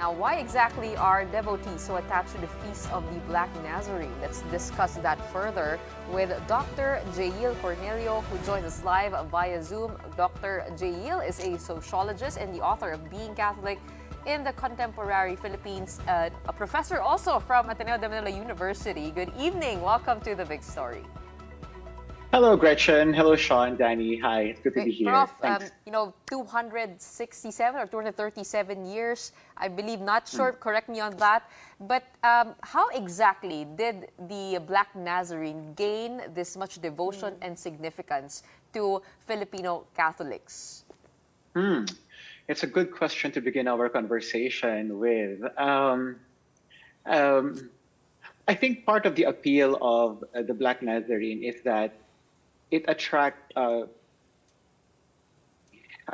Now, why exactly are devotees so attached to the feast of the Black Nazarene? Let's discuss that further with Dr. Jayeel Cornelio, who joins us live via Zoom. Dr. Jayeel is a sociologist and the author of Being Catholic in the Contemporary Philippines, a professor also from Ateneo de Manila University. Good evening. Welcome to The Big Story. Hello, Gretchen. Hello, Sean, Danny. Hi, it's good to be here. Prof, Thanks. 267 or 237 years, I believe, not sure, correct me on that. But how exactly did the Black Nazarene gain this much devotion and significance to Filipino Catholics? It's a good question to begin our conversation with. I think part of the appeal of the Black Nazarene is that it attracts an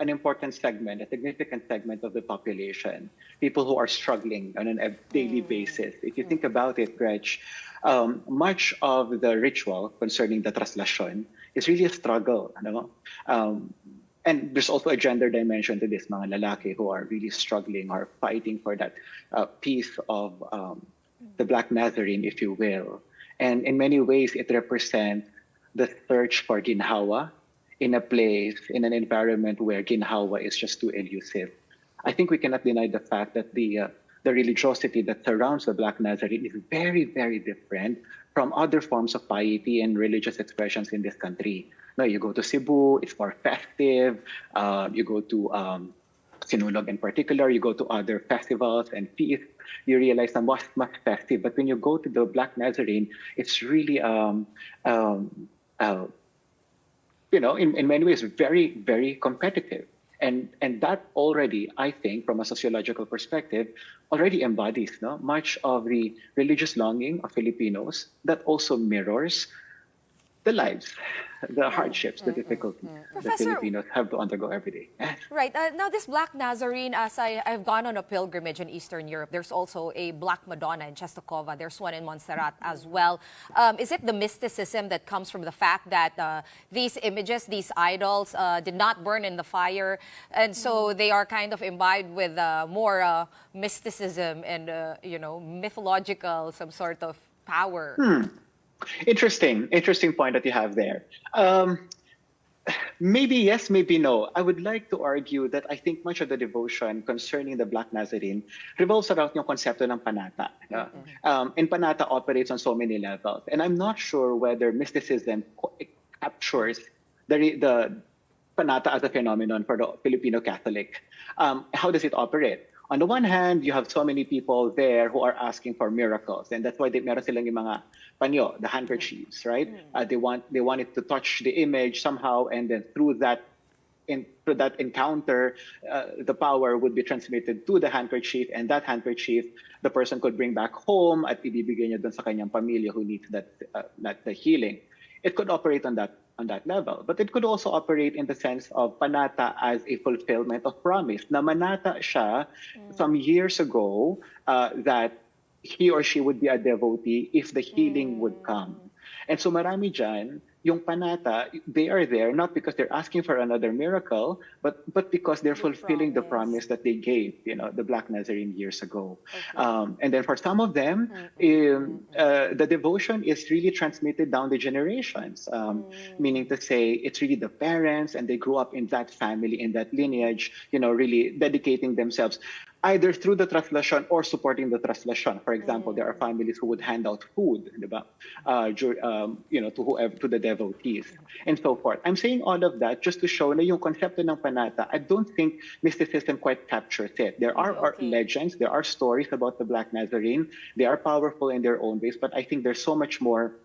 important segment, a significant segment of the population, people who are struggling on a daily basis. If you think about it, Gretch, much of the ritual concerning the Traslacion is really a struggle. And there's also a gender dimension to this, mga lalaki who are really struggling or fighting for that piece of the Black Nazarene, if you will. And in many ways, it represents the search for ginhawa in a place, in an environment where ginhawa is just too elusive. I think we cannot deny the fact that the religiosity that surrounds the Black Nazarene is very, very different from other forms of piety and religious expressions in this country. Now, you go to Cebu, it's more festive. You go to Sinulog in particular, you go to other festivals and feasts, you realize that much festive. But when you go to the Black Nazarene, it's really, in many ways, very, very competitive. And that already, I think, from a sociological perspective, already embodies much of the religious longing of Filipinos that also mirrors the lives, the hardships, the difficulties that Filipinos have to undergo every day. Right. Now, this Black Nazarene, as I've gone on a pilgrimage in Eastern Europe, there's also a Black Madonna in Czestochowa. There's one in Montserrat as well. Is it the mysticism that comes from the fact that these images, these idols, did not burn in the fire, and so they are kind of imbibed with more mysticism and, mythological, some sort of power? Interesting point that you have there. Maybe yes, maybe no. I would like to argue that I think much of the devotion concerning the Black Nazarene revolves around yung konsepto ng panata. And panata operates on so many levels. And I'm not sure whether mysticism captures the panata as a phenomenon for the Filipino Catholic. How does it operate? On the one hand, you have so many people there who are asking for miracles, and that's why meron silang yung mga panyo, the handkerchiefs, right? They want it to touch the image somehow, and then through that encounter, the power would be transmitted to the handkerchief, and that handkerchief the person could bring back home at ibibigay niya dun sa kanyang pamilya who needs that healing. It could operate on that level, but it could also operate in the sense of panata as a fulfillment of promise. Na manata siya some years ago that he or she would be a devotee if the healing would come. And so marami dyan, yung panata, they are there not because they're asking for another miracle, but because they're fulfilling the promise that they gave, the Black Nazarene years ago. Okay. And then for some of them, the devotion is really transmitted down the generations, meaning to say it's really the parents and they grew up in that family, in that lineage, really dedicating themselves either through the Traslacion or supporting the Traslacion. For example, there are families who would hand out food, diba? To the devotees, and so forth. I'm saying all of that just to show na yung concepto ng panata, I don't think mysticism quite captures it. There are legends, there are stories about the Black Nazarene. They are powerful in their own ways, but I think there's so much more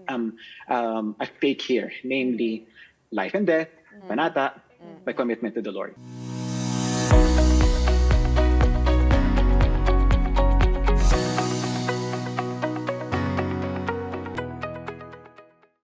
at stake here, namely life and death, panata, by commitment to the Lord.